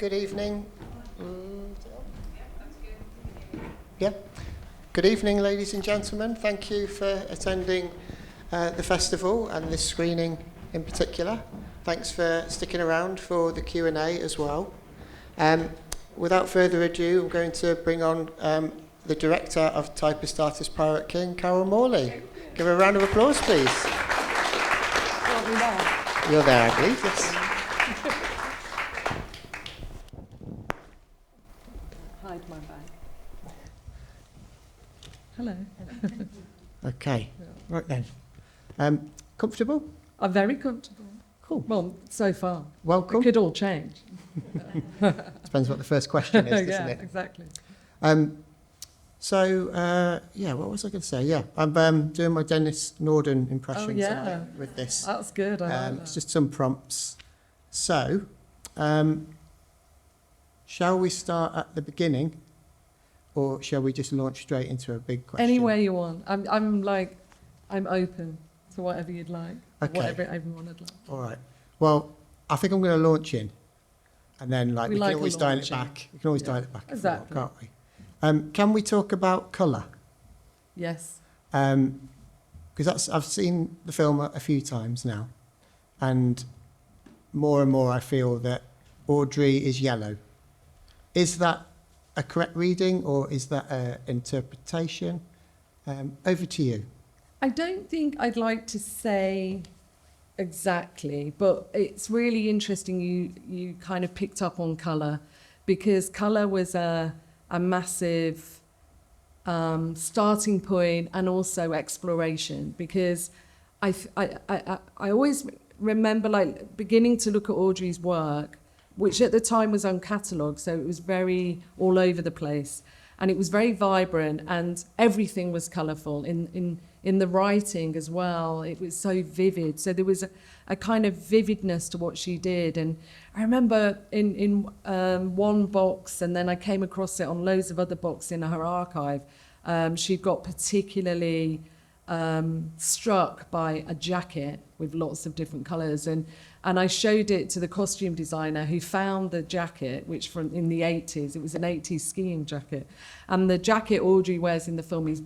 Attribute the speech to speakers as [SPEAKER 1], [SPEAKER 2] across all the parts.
[SPEAKER 1] Good evening. Yeah. Good evening, ladies and gentlemen. Thank you for attending the festival and this screening in particular. Thanks for sticking around for the Q&A as well. Without further ado, I'm going to bring on the director of Typist Artist Pirate King, Carol Morley. Give her a round of applause, please. You're there, I believe, yes.
[SPEAKER 2] Hide my bag. Hello.
[SPEAKER 1] Okay, right then. Comfortable?
[SPEAKER 2] I'm very comfortable.
[SPEAKER 1] Cool.
[SPEAKER 2] Well, so far.
[SPEAKER 1] Welcome.
[SPEAKER 2] It could all change.
[SPEAKER 1] Depends what the first question is, doesn't
[SPEAKER 2] Yeah,
[SPEAKER 1] it?
[SPEAKER 2] exactly.
[SPEAKER 1] What was I going to say? Yeah, I'm doing my Dennis Norden impression tonight with this.
[SPEAKER 2] That's good. I like that.
[SPEAKER 1] It's just some prompts. So, shall we start at the beginning, or shall we just launch straight into a big question?
[SPEAKER 2] Anywhere you want. I'm open to whatever you'd like.
[SPEAKER 1] Okay.
[SPEAKER 2] Whatever everyone would like.
[SPEAKER 1] All right. Well, I think I'm going to launch in, and then we can always dial it back. We can always dial it back,
[SPEAKER 2] Exactly.
[SPEAKER 1] can't we? Can we talk about colour?
[SPEAKER 2] Yes.
[SPEAKER 1] Because I've seen the film a few times now, and more I feel that Audrey is yellow. Is that a correct reading, or is that an interpretation? Over to you.
[SPEAKER 2] I don't think I'd like to say exactly, but it's really interesting you kind of picked up on colour, because colour was a massive starting point and also exploration, because I always remember beginning to look at Audrey's work, which at the time was uncatalogued, so it was very all over the place, and it was very vibrant, and everything was colourful in the writing as well. It was so vivid, so there was a kind of vividness to what she did. And I remember in one box, and then I came across it on loads of other boxes in her archive, she got particularly struck by a jacket with lots of different colours, and I showed it to the costume designer, who found the jacket, which in the 80s, it was an 80s skiing jacket, and the jacket Audrey wears in the film is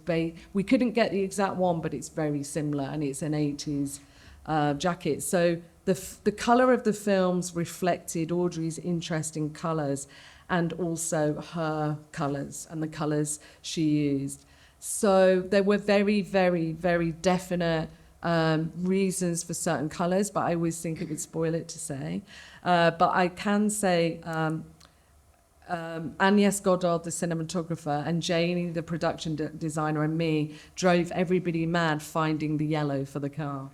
[SPEAKER 2] we couldn't get the exact one, but it's very similar, and it's an 80s jacket. So the colour of the films reflected Audrey's interest in colours, and also her colours and the colours she used. So there were very, very, very definite reasons for certain colours, but I always think it would spoil it to say. But I can say Agnes Goddard, the cinematographer, and Janie, the production designer, and me drove everybody mad finding the yellow for the car.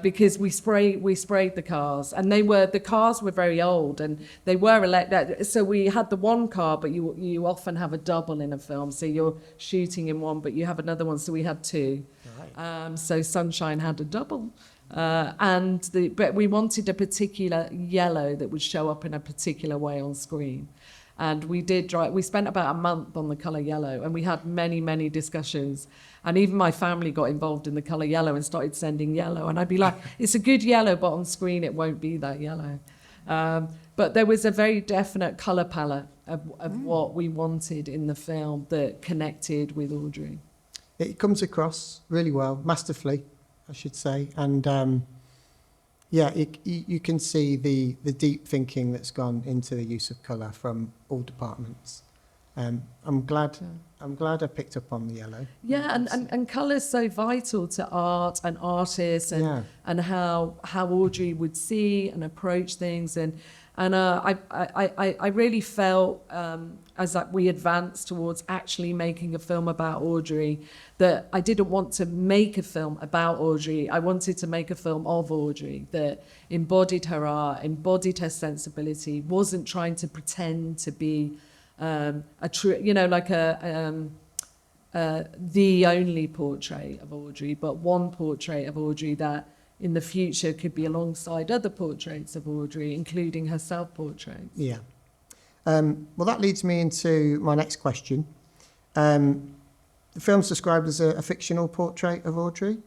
[SPEAKER 2] Because we sprayed the cars, and the cars were very old, and they were electric. So we had the one car, but you often have a double in a film. So you're shooting in one, but you have another one. So we had two. Right. So Sunshine had a double, but we wanted a particular yellow that would show up in a particular way on screen. And we spent about a month on the colour yellow, and we had many, many discussions. And even my family got involved in the colour yellow and started sending yellow. And I'd be like, it's a good yellow, but on screen it won't be that yellow. But there was a very definite colour palette of what we wanted in the film that connected with Audrey.
[SPEAKER 1] It comes across really well, masterfully, I should say. And you can see the deep thinking that's gone into the use of colour from all departments. I'm glad I picked up on the yellow.
[SPEAKER 2] Yeah, and colour's so vital to art and artists, and how Audrey would see and approach things, and I really felt as we advanced towards actually making a film about Audrey, that I didn't want to make a film about Audrey. I wanted to make a film of Audrey that embodied her art, embodied her sensibility, wasn't trying to pretend to be a true, the only portrait of Audrey, but one portrait of Audrey that in the future could be alongside other portraits of Audrey, including her self-portraits.
[SPEAKER 1] Yeah. Well, that leads me into my next question. The film's described as a fictional portrait of Audrey,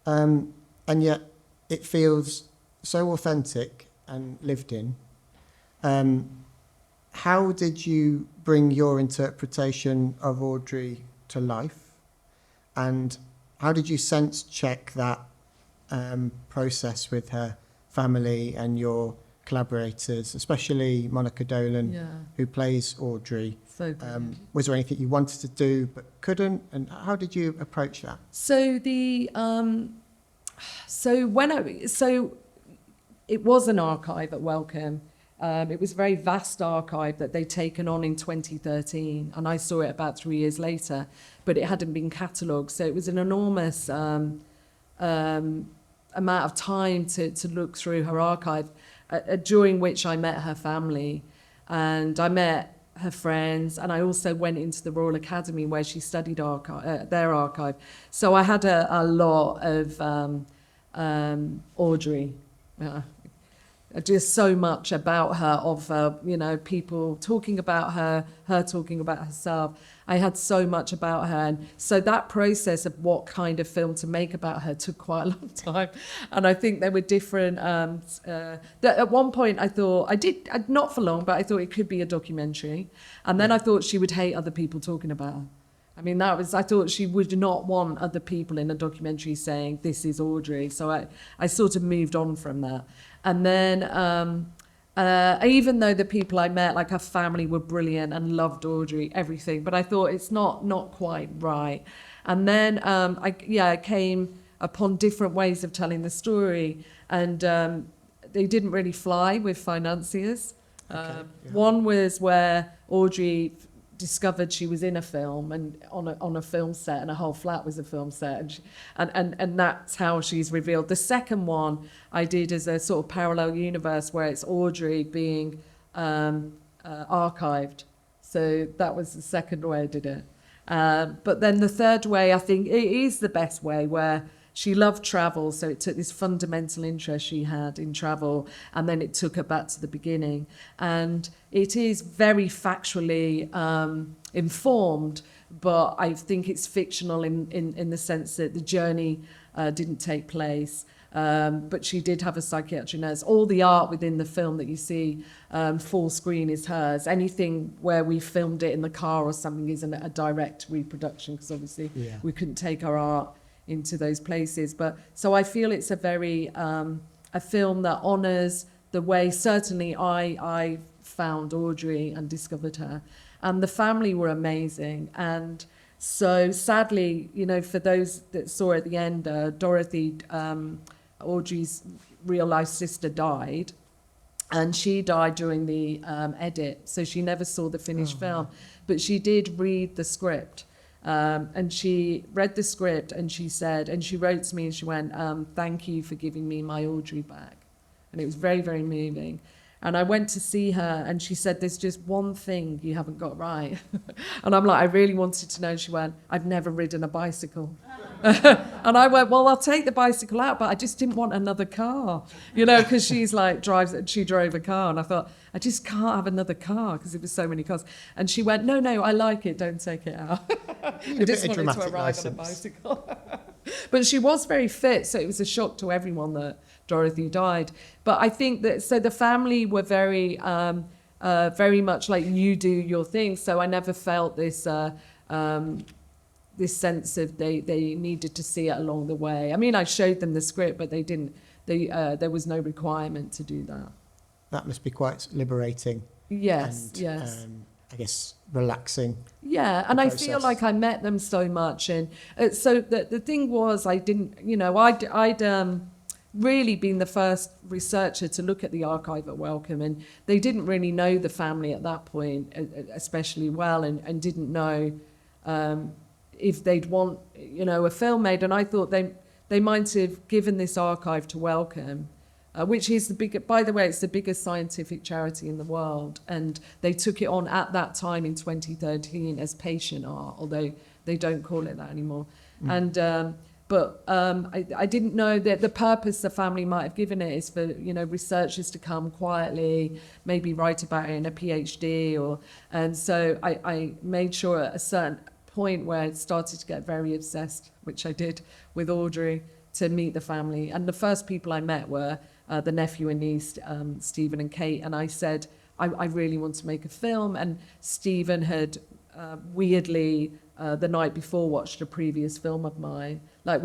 [SPEAKER 1] and yet it feels so authentic and lived in. how did you bring your interpretation of Audrey to life? And how did you sense check that process with her family and your collaborators, especially Monica Dolan, who plays Audrey?
[SPEAKER 2] So good.
[SPEAKER 1] Was there anything you wanted to do but couldn't? And how did you approach that?
[SPEAKER 2] So it was an archive at Wellcome. It was a very vast archive that they'd taken on in 2013, and I saw it about 3 years later, but it hadn't been catalogued. So it was an enormous amount of time to look through her archive, during which I met her family, and I met her friends, and I also went into the Royal Academy where she studied their archive. So I had a lot of Audrey. Just so much about her, of people talking about her talking about herself. I had so much about her, and so that process of what kind of film to make about her took quite a long time. And I think there were different. At one point, I thought not for long, but I thought it could be a documentary, and then I thought she would hate other people talking about her. I mean, I thought she would not want other people in a documentary saying, this is Audrey. So I sort of moved on from that. And then, even though the people I met, like her family, were brilliant and loved Audrey, everything, but I thought it's not quite right. And then, I came upon different ways of telling the story, and they didn't really fly with financiers. One was where Audrey discovered she was in a film and on a film set, and her whole flat was a film set, and that's how she's revealed. The second one I did as a sort of parallel universe where it's Audrey being archived. So that was the second way I did it. But then the third way, I think it is the best way, where she loved travel, so it took this fundamental interest she had in travel, and then it took her back to the beginning. And it is very factually informed, but I think it's fictional in the sense that the journey didn't take place. But she did have a psychiatric nurse. All the art within the film that you see full screen is hers. Anything where we filmed it in the car or something isn't a direct reproduction, because obviously we couldn't take our art into those places. But so I feel it's a very a film that honours the way certainly I found Audrey and discovered her, and the family were amazing. And so sadly, for those that saw at the end, Dorothy, Audrey's real life sister, died, and she died during the edit, so she never saw the finished film, but she did read the script. And she read the script, and she said, and she wrote to me and she went, thank you for giving me my Audrey back. And it was very, very moving. And I went to see her, and she said, there's just one thing you haven't got right. And I'm like, I really wanted to know. She went, I've never ridden a bicycle. And I went, well, I'll take the bicycle out, but I just didn't want another car, because she's like, she drove a car. And I thought, I just can't have another car because there were so many cars. And she went, no, I like it. Don't take it out. I just wanted to arrive on a bicycle. But she was very fit, so it was a shock to everyone that Dorothy died. But I think that, so the family were very much like, you do your thing. So I never felt this this sense of they needed to see it along the way. I mean, I showed them the script, but they didn't. There was no requirement to do that.
[SPEAKER 1] That must be quite liberating.
[SPEAKER 2] Yes,
[SPEAKER 1] and,
[SPEAKER 2] yes.
[SPEAKER 1] I guess relaxing.
[SPEAKER 2] Yeah, and I feel like I met them so much, and so the thing was, I didn't, I'd really been the first researcher to look at the archive at Wellcome, and they didn't really know the family at that point especially well, and didn't know if they'd want a film made. And I thought they might have given this archive to Wellcome, which is by the way, it's the biggest scientific charity in the world, and they took it on at that time in 2013 as patient art, although they don't call it that anymore. And I didn't know that the purpose the family might have given it is for researchers to come quietly, maybe write about it in a PhD, and so I made sure at a certain point where it started to get very obsessed, which I did with Audrey, to meet the family. And the first people I met were the nephew and niece, Stephen and Kate, and I said, I really want to make a film. And Stephen had weirdly the night before watched a previous film of mine, like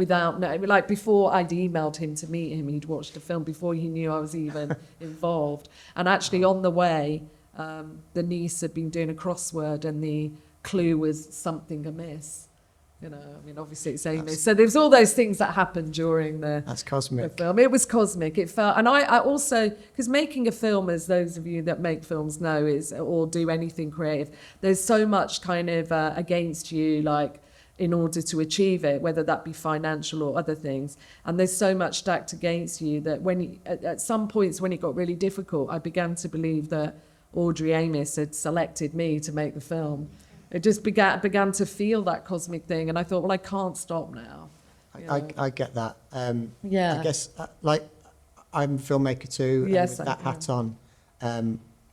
[SPEAKER 2] before I'd emailed him to meet him, he'd watched a film before he knew I was even involved. And actually on the way, the niece had been doing a crossword and the clue was something amiss. You know, I mean, obviously it's Amy. So there's all those things that happened during
[SPEAKER 1] that's cosmic.
[SPEAKER 2] the film. It was cosmic. It felt, and I also, because making a film, as those of you that make films know, is or do anything creative, there's so much kind of against you, like in order to achieve it, whether that be financial or other things. And there's so much stacked against you that at some points when it got really difficult, I began to believe that Audrey Amos had selected me to make the film. It just began to feel that cosmic thing, and I thought, well, I can't stop now.
[SPEAKER 1] I get that.
[SPEAKER 2] Yeah.
[SPEAKER 1] I guess, like, I'm a filmmaker too,
[SPEAKER 2] Yes,
[SPEAKER 1] and with that hat on,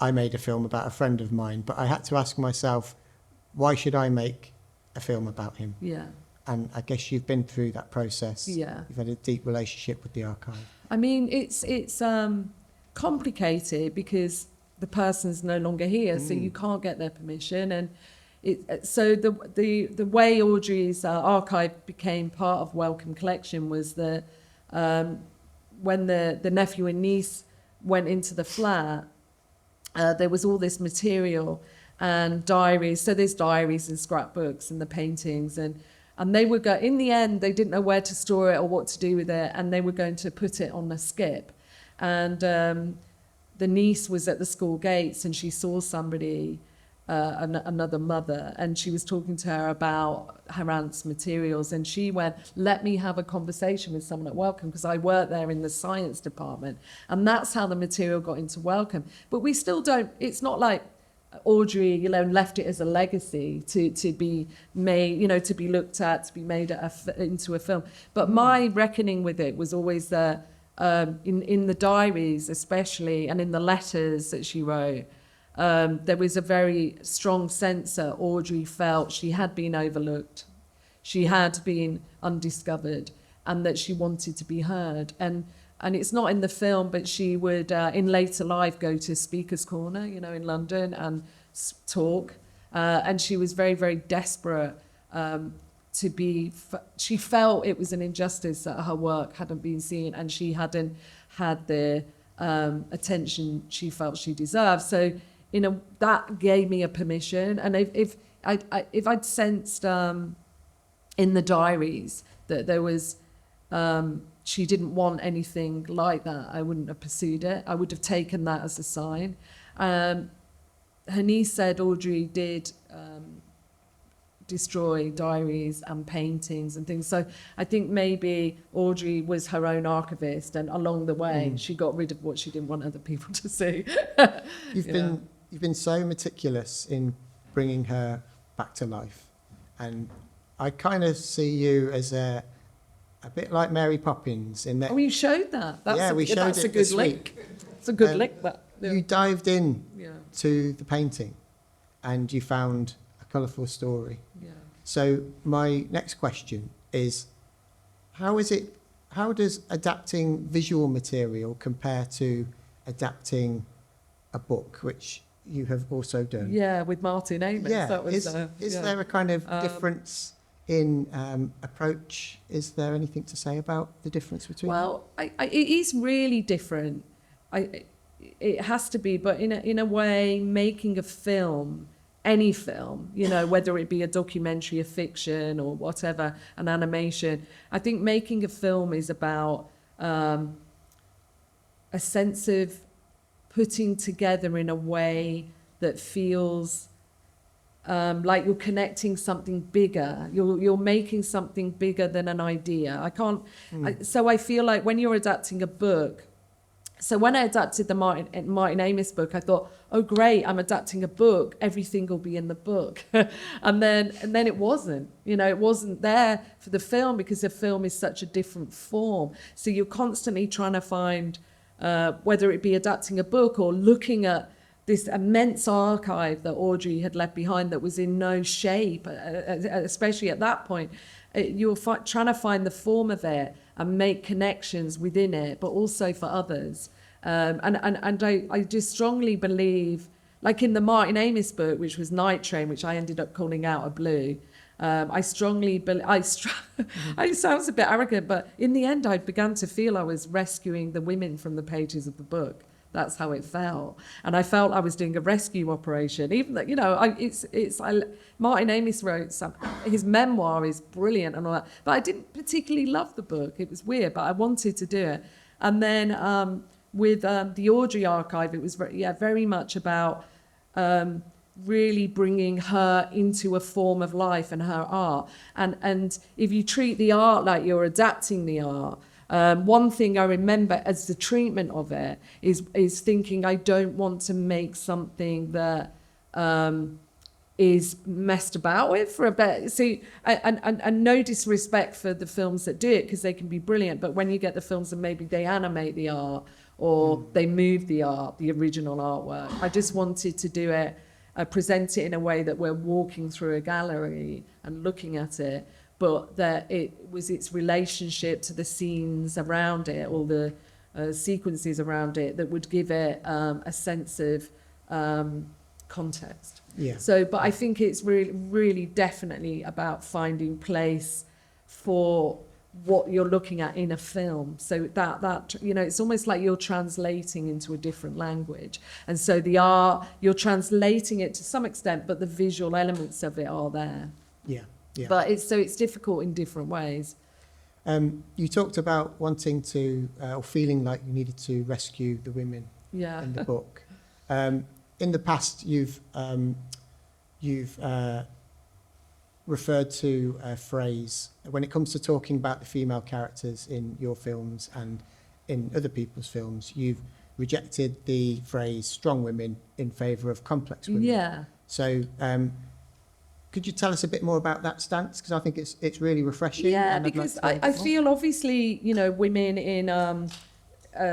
[SPEAKER 1] I made a film about a friend of mine, but I had to ask myself, why should I make a film about him?
[SPEAKER 2] Yeah.
[SPEAKER 1] And I guess you've been through that process.
[SPEAKER 2] Yeah.
[SPEAKER 1] You've had a deep relationship with the archive.
[SPEAKER 2] I mean, it's complicated because the person's no longer here, so you can't get their permission. And so the way Audrey's archive became part of Wellcome Collection was that when the nephew and niece went into the flat, there was all this material and diaries. So there's diaries and scrapbooks and the paintings, and they would go. In the end, they didn't know where to store it or what to do with it, and they were going to put it on a skip. And the niece was at the school gates, and she saw somebody. Another mother, and she was talking to her about her aunt's materials, and she went, let me have a conversation with someone at Wellcome, because I work there in the science department. And that's how the material got into Wellcome. But we still don't, it's not like Audrey, you know, left it as a legacy to be made, you know, to be looked at, to be made into a film. But my reckoning with it was always that in the diaries especially, and in the letters that she wrote, there was a very strong sense that Audrey felt she had been overlooked, she had been undiscovered, and that she wanted to be heard. And it's not in the film, but she would, in later life, go to Speaker's Corner, you know, in London and talk. And she was very, very desperate to be... She felt it was an injustice that her work hadn't been seen and she hadn't had the attention she felt she deserved. So, you know, that gave me a permission. And if I'd sensed in the diaries that there was, she didn't want anything like that, I wouldn't have pursued it. I would have taken that as a sign. Her niece said Audrey did destroy diaries and paintings and things. So I think maybe Audrey was her own archivist, and along the way she got rid of what she didn't want other people to see.
[SPEAKER 1] You've been so meticulous in bringing her back to life, and I kind of see you as a bit like Mary Poppins in that.
[SPEAKER 2] Oh, you showed that.
[SPEAKER 1] We showed
[SPEAKER 2] that's
[SPEAKER 1] it
[SPEAKER 2] a good
[SPEAKER 1] this
[SPEAKER 2] link.
[SPEAKER 1] week.
[SPEAKER 2] It's a good link. That
[SPEAKER 1] You dived in
[SPEAKER 2] yeah.
[SPEAKER 1] to the painting, and you found a colourful story.
[SPEAKER 2] Yeah.
[SPEAKER 1] So my next question is, how does adapting visual material compare to adapting a book, which you have also done?
[SPEAKER 2] Yeah, with Martin Amos.
[SPEAKER 1] Yeah.
[SPEAKER 2] That was,
[SPEAKER 1] is there a kind of difference in approach? Is there anything to say about the difference between them?
[SPEAKER 2] Well, it is really different. It has to be, but in a way, making a film, any film, you know, whether it be a documentary, a fiction, or whatever, an animation, I think making a film is about a sense of putting together in a way that feels like you're connecting something bigger. You're making something bigger than an idea. So I feel like when you're adapting a book, so when I adapted the Martin Amos book, I thought, oh great, I'm adapting a book, everything will be in the book. and then it wasn't. You know, it wasn't there for the film because the film is such a different form. So you're constantly trying to find, whether it be adapting a book or looking at this immense archive that Audrey had left behind that was in no shape, especially at that point. You're trying to find the form of it and make connections within it, but also for others. And I just strongly believe, like in the Martin Amis book, which was Night Train, which I ended up calling Out of Blue, I strongly believe, it sounds a bit arrogant, but in the end I began to feel I was rescuing the women from the pages of the book. That's how it felt. And I felt I was doing a rescue operation, even that, Martin Amis wrote his memoir is brilliant and all that, but I didn't particularly love the book. It was weird, but I wanted to do it. And then with the Audrey archive, it was very much about really bringing her into a form of life and her art. And if you treat the art like you're adapting the art, one thing I remember as the treatment of it is thinking I don't want to make something that is messed about with for a bit. See, and no disrespect for the films that do it, because they can be brilliant, but when you get the films that maybe they animate the art or they move the art, the original artwork, I just wanted to do it, present it in a way that we're walking through a gallery and looking at it, but that it was its relationship to the scenes around it, or the sequences around it, that would give it a sense of context.
[SPEAKER 1] Yeah.
[SPEAKER 2] So, but I think it's really, really definitely about finding place for what you're looking at in a film. So that it's almost like you're translating into a different language. And so the art, you're translating it to some extent, but the visual elements of it are there.
[SPEAKER 1] Yeah. Yeah.
[SPEAKER 2] But it's difficult in different ways.
[SPEAKER 1] You talked about wanting to, or feeling like you needed to rescue the women in the book. In the past, you've referred to a phrase when it comes to talking about the female characters in your films and in other people's films. You've rejected the phrase "strong women" in favour of complex women. Yeah. So. Could you tell us a bit more about that stance? Because I think it's really refreshing.
[SPEAKER 2] Yeah, because I feel obviously, women in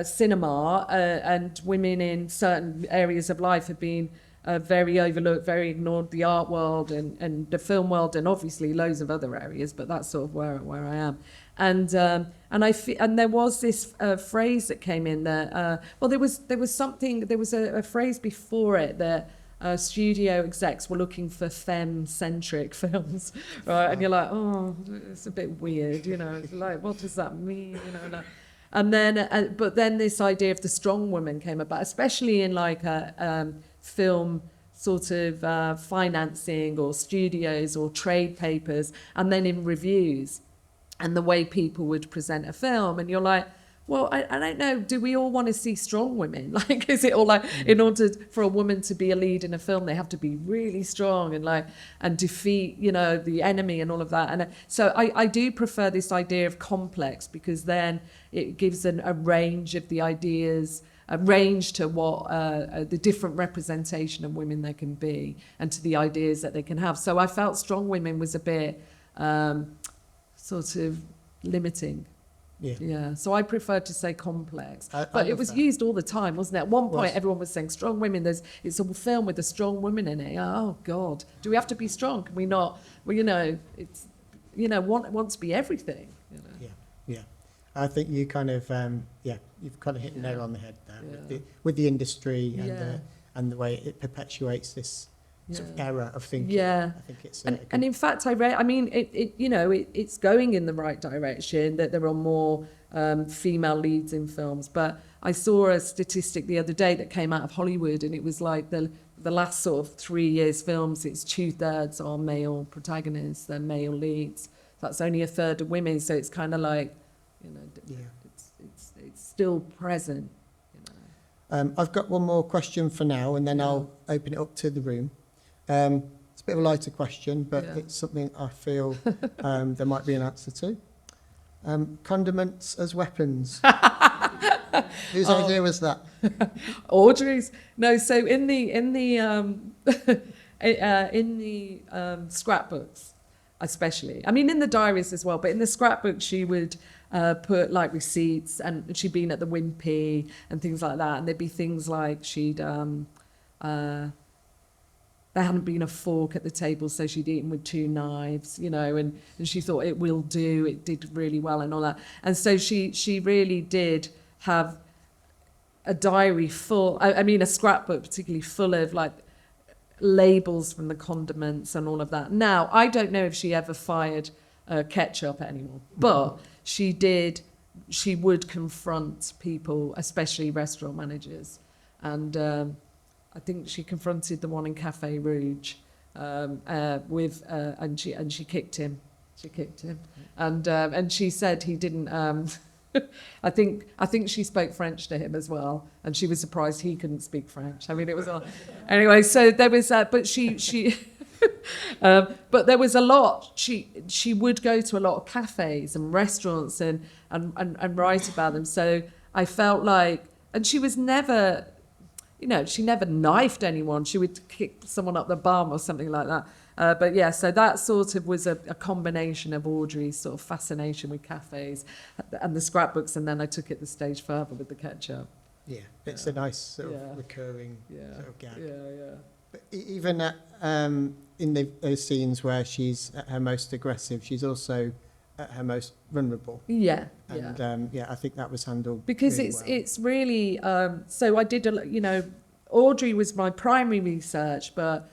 [SPEAKER 2] cinema and women in certain areas of life have been very overlooked, very ignored, the art world and the film world, and obviously loads of other areas, but that's sort of where I am. And there was this phrase that came in there. There was a phrase before it that studio execs were looking for femme-centric films, right? And you're like, oh, it's a bit weird, It's like, what does that mean, And then, but then this idea of the strong woman came about, especially in like a film sort of financing or studios or trade papers, and then in reviews, and the way people would present a film, and you're like, well, I don't know. Do we all want to see strong women? Like, is it all like, in order for a woman to be a lead in a film, they have to be really strong and defeat, the enemy and all of that. And so I do prefer this idea of complex, because then it gives a range of the ideas, a range to what the different representation of women there can be, and to the ideas that they can have. So I felt strong women was a bit sort of limiting. Yeah. So I prefer to say complex, but it was used all the time, wasn't it? At one point, everyone was saying strong women. It's a film with a strong woman in it. Oh God, do we have to be strong? Can we not? Well, it's want to be everything.
[SPEAKER 1] Yeah. I think you kind of you've kind of hit the nail on the head there with the industry and the way it perpetuates this sort of era of thinking. Yeah, I think it's
[SPEAKER 2] and in fact, it's going in the right direction, that there are more female leads in films. But I saw a statistic the other day that came out of Hollywood, and it was like the last sort of 3 years films, it's 2/3 are male protagonists, they're male leads. That's only 1/3 of women, so it's kind of like, it's still present.
[SPEAKER 1] I've got one more question for now, and then I'll open it up to the room. It's a bit of a lighter question, but it's something I feel there might be an answer to. Condiments as weapons. Whose idea was that?
[SPEAKER 2] Audrey's. No, so in the scrapbooks, especially. I mean, in the diaries as well, but in the scrapbooks, she would put like receipts, and she'd been at the Wimpy and things like that, and there'd be things like there hadn't been a fork at the table, so she'd eaten with 2 knives, and she thought it will do, it did really well and all that. And so she really did have a diary full, I mean a scrapbook particularly full of like labels from the condiments and all of that. Now, I don't know if she ever fired ketchup at anyone, but she would confront people, especially restaurant managers. And I think she confronted the one in Cafe Rouge and she kicked him. And she said he didn't. I think she spoke French to him as well, and she was surprised he couldn't speak French. I mean, it was all anyway. So there was but she but there was a lot. She would go to a lot of cafes and restaurants and write about them. So I felt like, and she was never, she never knifed anyone. She would kick someone up the bum or something like that. But yeah, so that sort of was a combination of Audrey's sort of fascination with cafes and the scrapbooks, and then I took it the stage further with the ketchup.
[SPEAKER 1] Yeah, it's a nice sort of recurring sort of gag.
[SPEAKER 2] Yeah.
[SPEAKER 1] But even in those scenes where she's at her most aggressive, she's also at her most vulnerable.
[SPEAKER 2] Yeah.
[SPEAKER 1] And I think that was handled
[SPEAKER 2] because
[SPEAKER 1] really
[SPEAKER 2] it's really so I did Audrey was my primary research, but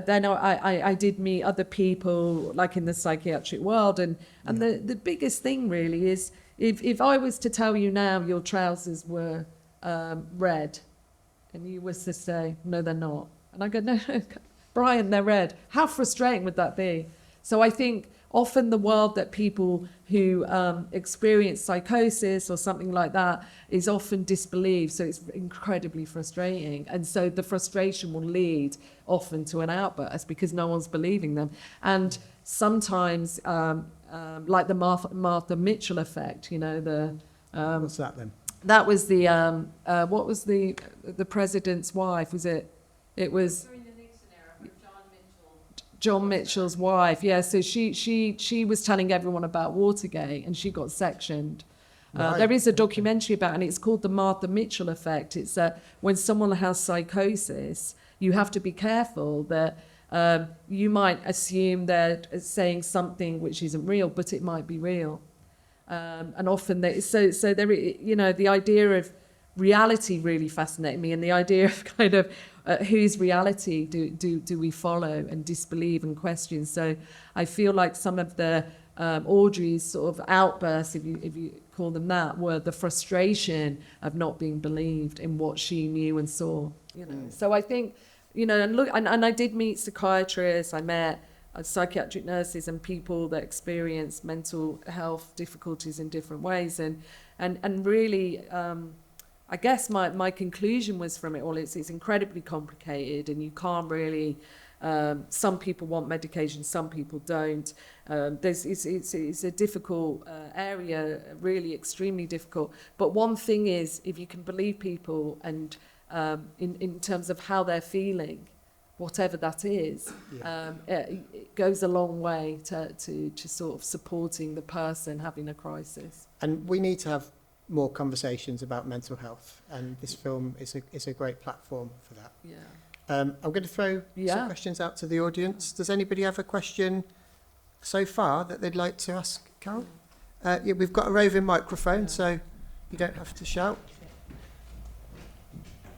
[SPEAKER 2] then I did meet other people like in the psychiatric world, and the biggest thing really is if I was to tell you now your trousers were red, and you was to say no they're not, and I go no Brian they're red, how frustrating would that be? So I think often the world that people who experience psychosis or something like that is often disbelieved, so it's incredibly frustrating. And so the frustration will lead often to an outburst because no one's believing them. And sometimes, like the Martha Mitchell effect,
[SPEAKER 1] what's that then?
[SPEAKER 2] That was the what was the president's wife? Was it? It was. John Mitchell's wife, yeah. So she was telling everyone about Watergate, and she got sectioned.
[SPEAKER 1] Right.
[SPEAKER 2] There is a documentary about it, and it's called the Martha Mitchell effect. It's when someone has psychosis, you have to be careful that you might assume they're saying something which isn't real, but it might be real. And often, so there, the idea of reality really fascinated me, and the idea of kind of whose reality do we follow and disbelieve and question. So I feel like some of the Audrey's sort of outbursts, if you call them that, were the frustration of not being believed in what she knew and saw. So I think, and I did meet psychiatrists. I met psychiatric nurses and people that experience mental health difficulties in different ways, and really. I guess my conclusion was from it all, it's incredibly complicated, and you can't really, some people want medication, some people don't. It's a difficult area, really extremely difficult. But one thing is, if you can believe people and in terms of how they're feeling, whatever that is, it goes a long way to sort of supporting the person having a crisis.
[SPEAKER 1] And we need to have more conversations about mental health, and this film is a great platform for that.
[SPEAKER 2] Yeah.
[SPEAKER 1] I'm going to throw some questions out to the audience. Does anybody have a question so far that they'd like to ask Carol? We've got a roving microphone, so you don't have to shout.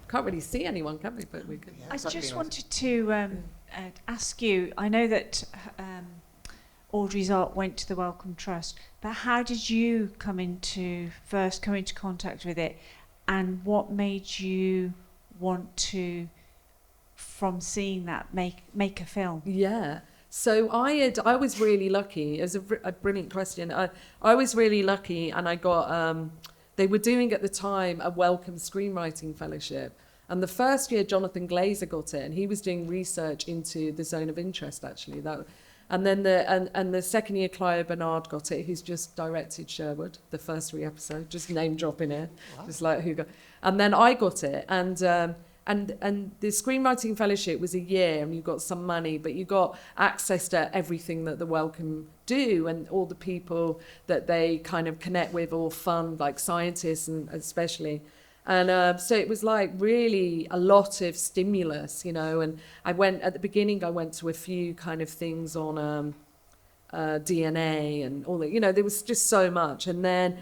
[SPEAKER 2] Can't really see anyone, can we? But we could.
[SPEAKER 3] Yeah, I just wanted to ask you, I know that Audrey's art went to the Wellcome Trust, but how did you first come into contact with it, and what made you want to, from seeing that, make a film?
[SPEAKER 2] Yeah. So I was really lucky. It was a brilliant question. I was really lucky, and I got they were doing at the time a Wellcome Screenwriting Fellowship. And the first year, Jonathan Glazer got it, and he was doing research into the zone of interest, actually. And then the second year, Clio Bernard got it, who's just directed Sherwood, the first 3 episodes, just name dropping it, just like who got. And then I got it, and the Screenwriting Fellowship was a year, and you got some money, but you got access to everything that the Wellcome do, and all the people that they kind of connect with or fund, like scientists, and especially. And so it was like really a lot of stimulus, and at the beginning I went to a few kind of things on DNA and all that, there was just so much. And then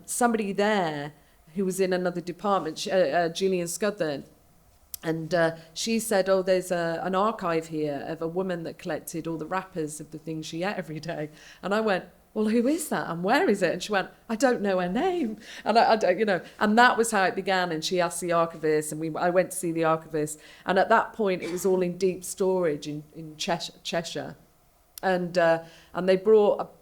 [SPEAKER 2] somebody there who was in another department, Gillian Scudden. And she said, oh, there's an archive here of a woman that collected all the wrappers of the things she ate every day. And I went, well, who is that and where is it? And she went, I don't know her name. And I don't, you know, and that was how it began. And she asked the archivist, and I went to see the archivist. And at that point, it was all in deep storage in Cheshire. And they brought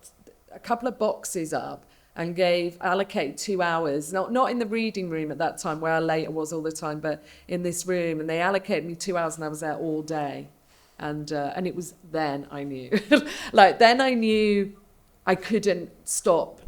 [SPEAKER 2] a couple of boxes up and allocated 2 hours, not in the reading room at that time where I later was all the time, but in this room. And they allocated me 2 hours, and I was there all day. And it was then I knew. Then I knew I couldn't stop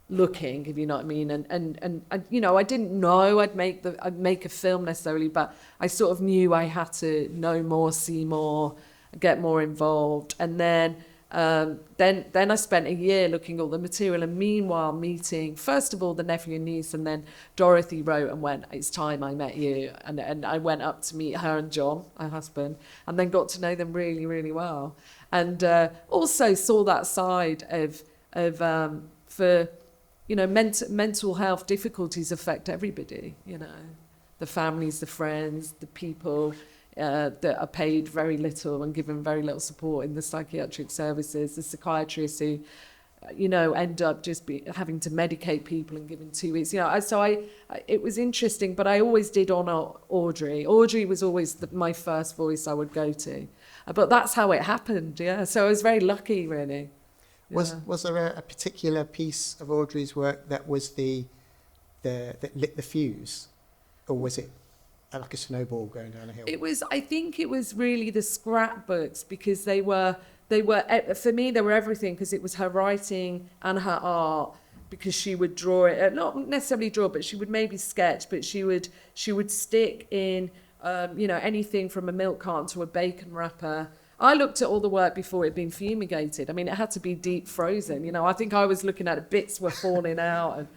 [SPEAKER 2] looking, if you know what I mean. And you know, I didn't know I'd make a film necessarily, but I sort of knew I had to know more, see more, get more involved. And then I spent a year looking at all the material, and meanwhile meeting, first of all, the nephew and niece, and then Dorothy wrote and went, it's time I met you. And I went up to meet her and John, her husband, and then got to know them really, really well. And also saw that side of for, you know, mental health difficulties affect everybody, you know, the families, the friends, the people that are paid very little and given very little support in the psychiatric services, the psychiatrists who, you know, end up just having to medicate people and giving 2 weeks. You know, it was interesting, but I always did honour Audrey. Audrey was always my first voice I would go to. But that's how it happened, yeah. So I was very lucky, really. Yeah.
[SPEAKER 1] Was there a particular piece of Audrey's work that was that lit the fuse, or was it like a snowball going down a hill?
[SPEAKER 2] I think it was really the scrapbooks, because they were for me, they were everything, because it was her writing and her art, because she would draw it, not necessarily draw, but she would maybe sketch, but she would stick in you know, anything from a milk carton to a bacon wrapper. I looked at all the work before it had been fumigated. I mean, it had to be deep frozen. You know, I think I was looking at it, bits were falling out.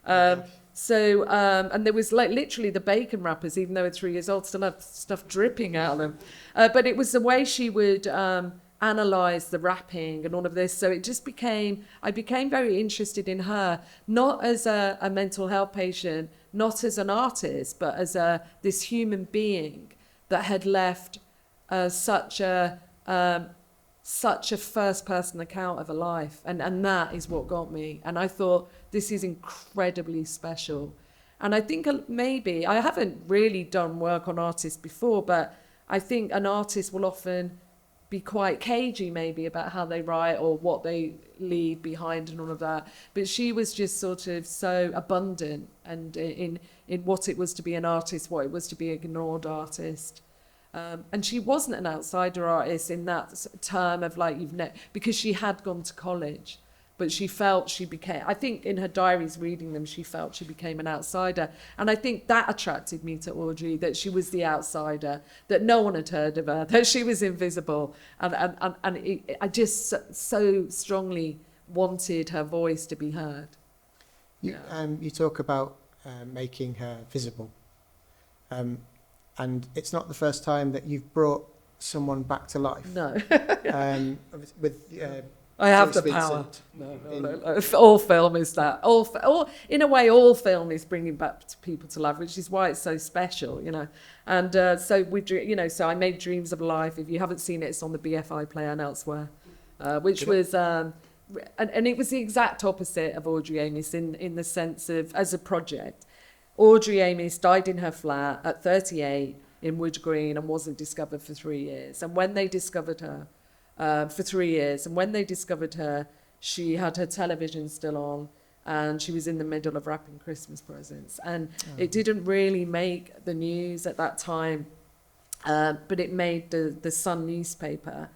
[SPEAKER 2] And and there was like literally the bacon wrappers, even though they're 3 years old, still have stuff dripping out of them. But it was the way she would analyse the wrapping and all of this. So it just I became very interested in her, not as a mental health patient, not as an artist, but as this human being that had left such a first-person account of a life, and that is what got me. And I thought, this is incredibly special. And I think maybe, I haven't really done work on artists before, but I think an artist will often be quite cagey maybe about how they write or what they leave behind and all of that. But she was just sort of so abundant, and in what it was to be an artist, what it was to be an ignored artist. And she wasn't an outsider artist in that term of like because she had gone to college, but she felt she became, I think in her diaries reading them, she felt she became an outsider. And I think that attracted me to Audrey, that she was the outsider, that no one had heard of her, that she was invisible. I just so strongly wanted her voice to be heard.
[SPEAKER 1] You talk about making her visible. And it's not the first time that you've brought someone back to life.
[SPEAKER 2] No.
[SPEAKER 1] I
[SPEAKER 2] have the power. No. All film is that. In a way, all film is bringing back people to life, which is why it's so special, you know. And so I made Dreams of Life. If you haven't seen it, it's on the BFI Player and elsewhere, which was, and it was the exact opposite of Audrey Amis in the sense of, as a project. Audrey Amis died in her flat at 38 in Wood Green and wasn't discovered for 3 years. And when they discovered her, for 3 years, and when they discovered her, she had her television still on, and she was in the middle of wrapping Christmas presents. And it didn't really make the news at that time, but it made the Sun newspaper.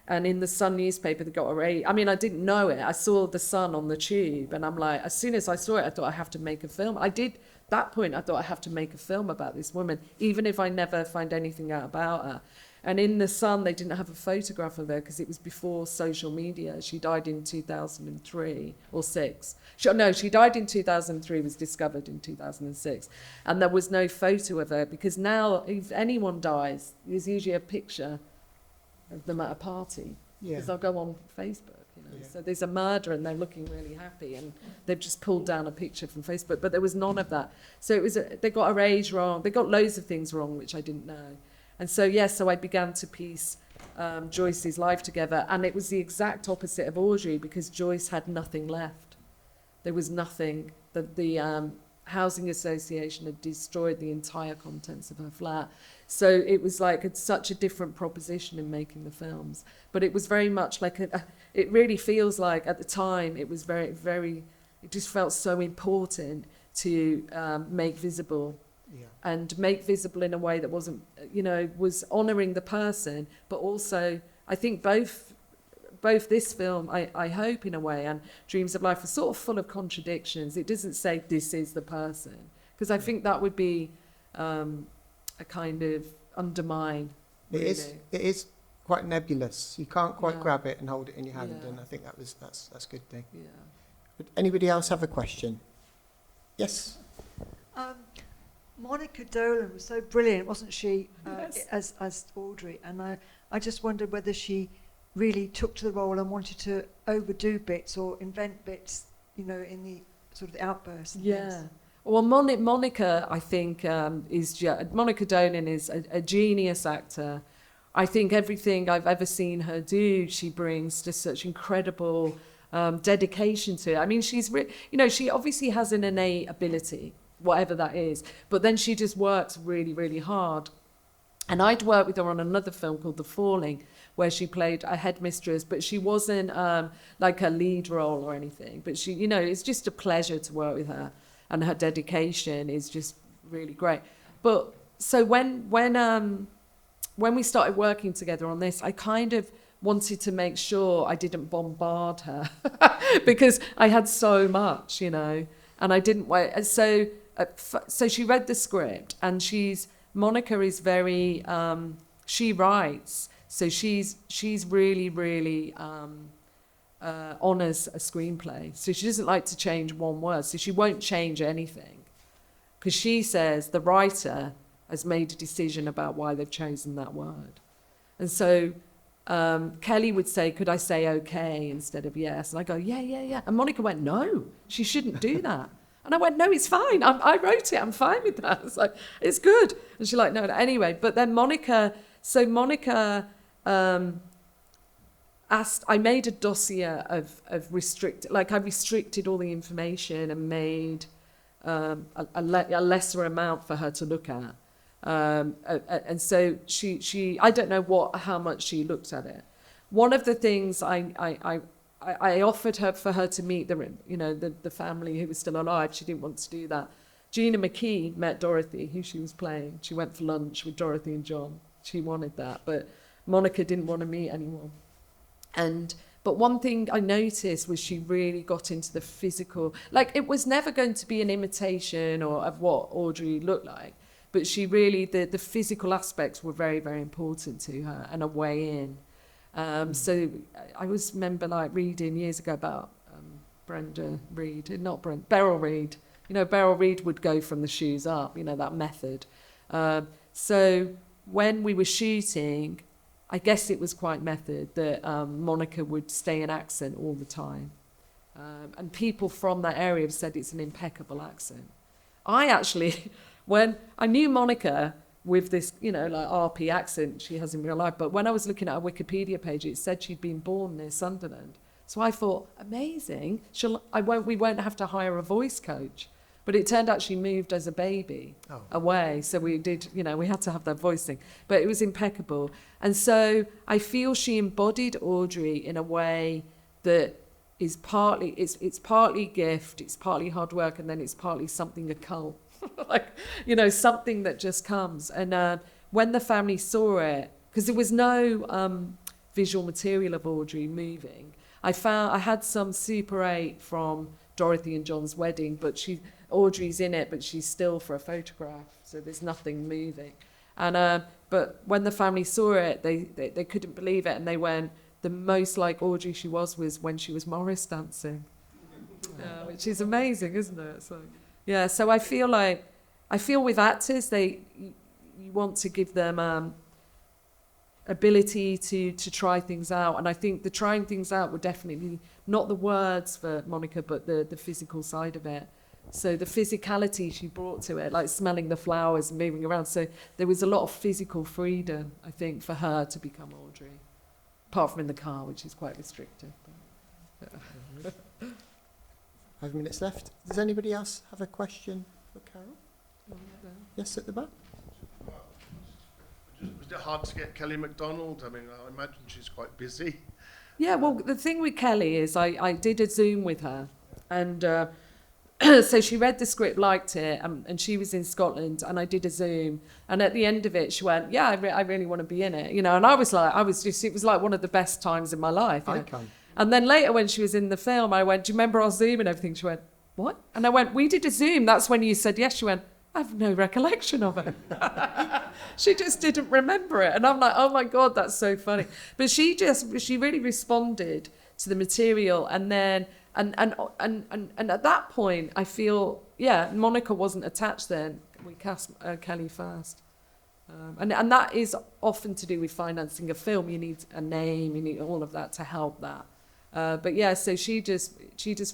[SPEAKER 2] And in the Sun newspaper, they got I didn't know it. I saw the Sun on the tube, and I'm like, as soon as I saw it, I thought I have to make a film. That point, I thought I have to make a film about this woman, even if I never find anything out about her. And in the Sun, they didn't have a photograph of her because it was before social media. She died in 2003 or 6. She died in 2003, was discovered in 2006. And there was no photo of her, because now if anyone dies, there's usually a picture of them at a party. Because they'll go on Facebook. You know.
[SPEAKER 1] Yeah.
[SPEAKER 2] So there's a murder and they're looking really happy and they've just pulled down a picture from Facebook, but there was none of that. So it was they got her age wrong. They got loads of things wrong, which I didn't know. And so, so I began to piece Joyce's life together, and it was the exact opposite of Audrey, because Joyce had nothing left. There was nothing. The housing association had destroyed the entire contents of her flat. So it was like such a different proposition in making the films. But it was very much like, it really feels like at the time it was very, very, it just felt so important to make visible.
[SPEAKER 1] Yeah.
[SPEAKER 2] And make visible in a way that wasn't, was honouring the person, but also I think both this film, I hope in a way, and Dreams of Life are sort of full of contradictions. It doesn't say this is the person, because I think that would be a kind of undermine. Really.
[SPEAKER 1] It is quite nebulous. You can't quite
[SPEAKER 2] Yeah.
[SPEAKER 1] grab it and hold it in your hand,
[SPEAKER 2] Yeah.
[SPEAKER 1] and I think that's a good thing.
[SPEAKER 2] Yeah.
[SPEAKER 1] Would anybody else have a question? Yes.
[SPEAKER 4] Monica Dolan was so brilliant, wasn't she,
[SPEAKER 2] Yes.
[SPEAKER 4] as Audrey? And I just wondered whether she really took to the role and wanted to overdo bits or invent bits, in the sort of the outbursts. and
[SPEAKER 2] Yeah.
[SPEAKER 4] things.
[SPEAKER 2] Well, Monica, I think, Monica Dolan is a genius actor. I think everything I've ever seen her do, she brings just such incredible dedication to it. I mean, she obviously has an innate ability, whatever that is, but then she just works really, really hard. And I'd worked with her on another film called The Falling, where she played a headmistress, but she wasn't like a lead role or anything. But she, it's just a pleasure to work with her, and her dedication is just really great. But so when we started working together on this, I kind of wanted to make sure I didn't bombard her because I had so much, and I didn't wait. So she read the script, and Monica is very, she writes, so she's really, really honours a screenplay. So she doesn't like to change one word, so she won't change anything, because she says the writer has made a decision about why they've chosen that word. And so Kelly would say, could I say okay instead of yes? And I go, yeah. And Monica went, no, she shouldn't do that. And I went, no, it's fine. I wrote it. I'm fine with that. It's like, it's good. And she's like, no. Anyway, but then Monica asked, I made a dossier of restricted, like I restricted all the information and made a lesser amount for her to look at. And so she I don't know how much she looked at it. One of the things I offered her for her to meet the family who was still alive. She didn't want to do that. Gina McKee met Dorothy, who she was playing. She went for lunch with Dorothy and John. She wanted that, but Monica didn't want to meet anyone. But one thing I noticed was she really got into the physical. Like, it was never going to be an imitation of what Audrey looked like, but she really, the physical aspects were very, very important to her, and a way in. So I always remember reading years ago about Beryl Reid. Beryl Reid would go from the shoes up, that method. So when we were shooting, I guess it was quite method that Monica would stay in accent all the time. And people from that area have said it's an impeccable accent. I actually, when I knew Monica with this, RP accent she has in real life, but when I was looking at her Wikipedia page, it said she'd been born near Sunderland. So I thought, amazing, we won't have to hire a voice coach. But it turned out she moved as a baby away. So we did, we had to have that voice thing. But it was impeccable. And so I feel she embodied Audrey in a way that is partly, it's partly gift, it's partly hard work, and then it's partly something occult. Something that just comes. And when the family saw it, because there was no visual material of Audrey moving, I had some Super 8 from Dorothy and John's wedding, but Audrey's in it, but she's still for a photograph, so there's nothing moving. And but when the family saw it, they couldn't believe it, and they went, the most like Audrey she was when she was Morris dancing, which is amazing, isn't it? So I feel with actors, you want to give them ability to try things out. And I think the trying things out were definitely not the words for Monica, but the physical side of it. So the physicality she brought to it, like smelling the flowers and moving around. So there was a lot of physical freedom, I think, for her to become Audrey, apart from in the car, which is quite restrictive. But, yeah.
[SPEAKER 1] 5 minutes left. Does anybody else have a question for Carol? Yes, at the back.
[SPEAKER 5] Was it hard to get Kelly MacDonald? I mean, I imagine she's quite busy.
[SPEAKER 2] Yeah, well, the thing with Kelly is I did a Zoom with her, and so she read the script, liked it, and she was in Scotland, and I did a Zoom, and at the end of it, she went, "Yeah, I really want to be in it," you know, and it was like one of the best times in my life. You know?
[SPEAKER 1] Icon.
[SPEAKER 2] And then later, when she was in the film, I went, "Do you remember our Zoom and everything?" She went, "What?" And I went, "We did a Zoom. That's when you said yes." She went, "I have no recollection of it." She just didn't remember it. And I'm like, oh my God, that's so funny. But she really responded to the material. And then, and at that point, I feel, yeah, Monica wasn't attached then. We cast Kelly first. And that is often to do with financing a film. You need a name, you need all of that to help that. But yeah, so she just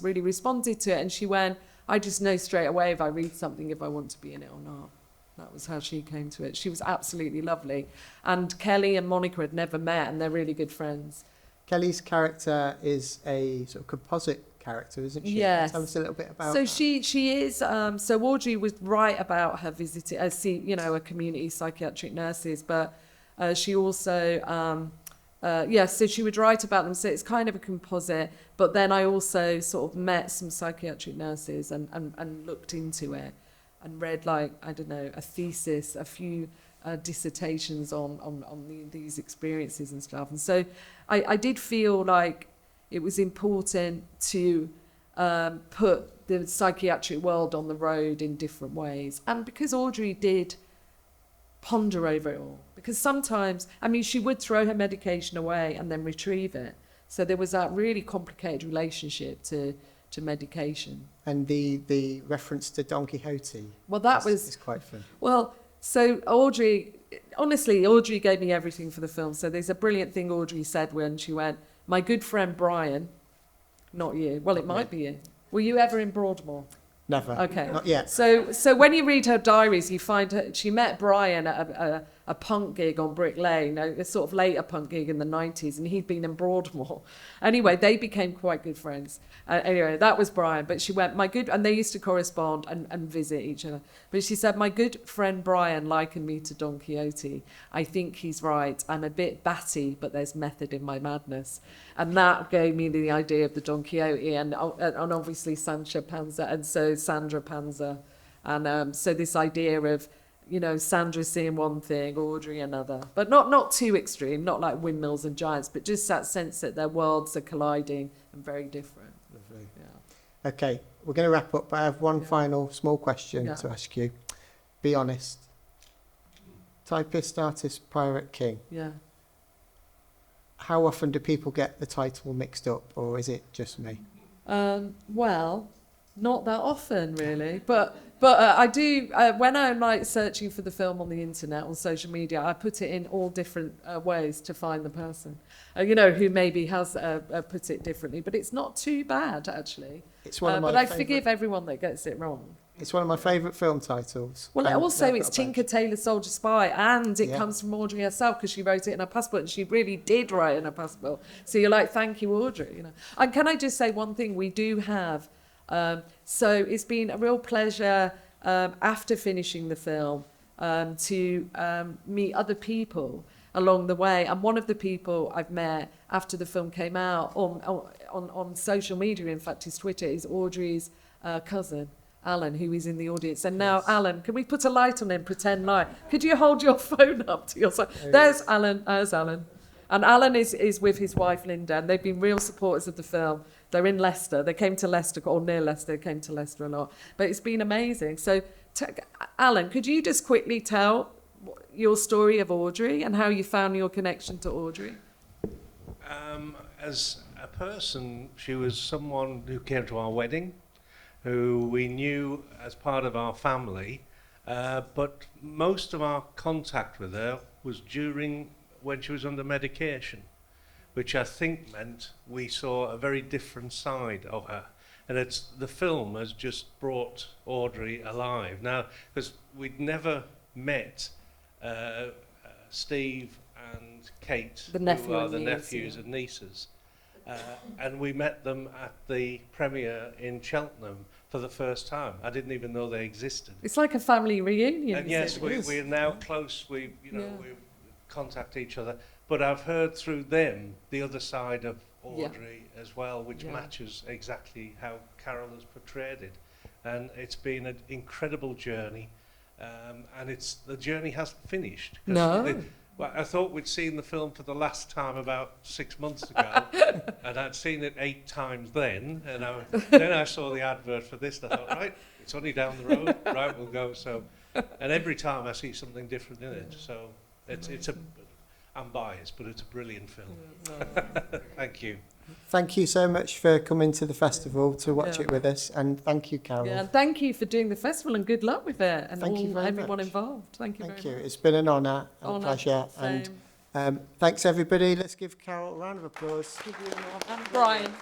[SPEAKER 2] really responded to it. And she went, "I just know straight away if I read something, if I want to be in it or not." That was how she came to it. She was absolutely lovely. And Kelly and Monica had never met, and they're really good friends.
[SPEAKER 1] Kelly's character is a sort of composite character, isn't she?
[SPEAKER 2] Yes.
[SPEAKER 1] Tell us a little bit about
[SPEAKER 2] So
[SPEAKER 1] that.
[SPEAKER 2] she is, so Audrey was right about her visiting, a community psychiatric nurses, but she also, so she would write about them. So it's kind of a composite, but then I also sort of met some psychiatric nurses and looked into it and read, like, I don't know, a thesis, a few dissertations on these experiences and stuff. And so I did feel like it was important to put the psychiatric world on the road in different ways. And because Audrey did ponder over it all, because sometimes, I mean, she would throw her medication away and then retrieve it. So there was that really complicated relationship to medication.
[SPEAKER 1] And the reference to Don Quixote.
[SPEAKER 2] Well, that
[SPEAKER 1] is quite fun.
[SPEAKER 2] Well, so Audrey gave me everything for the film. So there's a brilliant thing Audrey said when she went, "My good friend Brian," not you. Well, it might be you. Were you ever in Broadmoor?
[SPEAKER 1] Never.
[SPEAKER 2] Okay.
[SPEAKER 1] Not yet.
[SPEAKER 2] So when you read her diaries, you find she met Brian at a punk gig on Brick Lane, a sort of later punk gig in the 90s, and he'd been in Broadmoor. Anyway, they became quite good friends. Anyway, that was Brian. But she went, and they used to correspond and visit each other. But she said, "My good friend Brian likened me to Don Quixote. I think he's right. I'm a bit batty, but there's method in my madness." And that gave me the idea of the Don Quixote and obviously Sandra Panza. And so this idea of, you know, Sandra seeing one thing, Audrey another. But not too extreme, not like windmills and giants, but just that sense that their worlds are colliding and very different.
[SPEAKER 1] Lovely.
[SPEAKER 2] Yeah.
[SPEAKER 1] Okay, we're going to wrap up, but I have one final small question
[SPEAKER 2] Yeah.
[SPEAKER 1] to ask you. Be honest. Typist, artist, pirate, king.
[SPEAKER 2] Yeah.
[SPEAKER 1] How often do people get the title mixed up, or is it just me?
[SPEAKER 2] Well, not that often really, but I do when I'm like searching for the film on the internet, on social media, I put it in all different ways to find the person, who maybe has put it differently, but it's not too bad actually.
[SPEAKER 1] It's one of my
[SPEAKER 2] but I
[SPEAKER 1] favourite-
[SPEAKER 2] forgive everyone that gets it wrong.
[SPEAKER 1] It's one of my favourite film titles.
[SPEAKER 2] Well,
[SPEAKER 1] and
[SPEAKER 2] also
[SPEAKER 1] I've
[SPEAKER 2] it's
[SPEAKER 1] got a bunch.
[SPEAKER 2] Tinker Tailor Soldier Spy, and it
[SPEAKER 1] Yeah.
[SPEAKER 2] comes from Audrey herself because she wrote it in her passport, and she really did write in her passport. So you're like, thank you, Audrey. And can I just say one thing? We do have. So it's been a real pleasure after finishing the film to meet other people along the way. And one of the people I've met after the film came out on social media, in fact, his Twitter, is Audrey's cousin. Alan, who is in the audience. And now, Alan, can we put a light on him, pretend light? Could you hold your phone up to your side? There's Alan. And Alan is with his wife, Linda, and they've been real supporters of the film. They're in Leicester. They came to Leicester, or near Leicester. They came to Leicester a lot. But it's been amazing. So, Alan, could you just quickly tell your story of Audrey and how you found your connection to Audrey?
[SPEAKER 6] As a person, she was someone who came to our wedding, who we knew as part of our family, but most of our contact with her was during when she was under medication, which I think meant we saw a very different side of her. And the film has just brought Audrey alive. Now, because we'd never met Steve and Kate,
[SPEAKER 2] The nephew
[SPEAKER 6] who are
[SPEAKER 2] and
[SPEAKER 6] the
[SPEAKER 2] niece,
[SPEAKER 6] nephews
[SPEAKER 2] yeah.
[SPEAKER 6] and nieces. And we met them at the premiere in Cheltenham for the first time. I didn't even know they existed.
[SPEAKER 2] It's like a family reunion.
[SPEAKER 6] And yes,
[SPEAKER 2] isn't it?
[SPEAKER 6] we're now close. We
[SPEAKER 2] Yeah.
[SPEAKER 6] contact each other. But I've heard through them the other side of
[SPEAKER 2] Yeah.
[SPEAKER 6] Audrey as well, which
[SPEAKER 2] Yeah.
[SPEAKER 6] matches exactly how Carol has portrayed it. And it's been an incredible journey. And the journey hasn't finished. 'Cause
[SPEAKER 2] No.
[SPEAKER 6] well, I thought we'd seen the film for the last time about 6 months ago, and I'd seen it 8 times then, and then I saw the advert for this, and I thought, right, it's only down the road, right, we'll go. So, and every time I see something different in it, so I'm biased, but it's a brilliant film. Thank you.
[SPEAKER 1] Thank you so much for coming to the festival to watch
[SPEAKER 2] Yeah.
[SPEAKER 1] it with us, and thank you, Carol.
[SPEAKER 2] Yeah, and thank you for doing the festival, and good luck with it, and
[SPEAKER 1] Thank you very
[SPEAKER 2] everyone
[SPEAKER 1] much.
[SPEAKER 2] involved. Thank you
[SPEAKER 1] Thank
[SPEAKER 2] very
[SPEAKER 1] you.
[SPEAKER 2] much.
[SPEAKER 1] It's been an honour and a
[SPEAKER 2] Honour,
[SPEAKER 1] pleasure.
[SPEAKER 2] same.
[SPEAKER 1] And thanks, everybody. Let's give Carol a round of applause.
[SPEAKER 2] And Brian.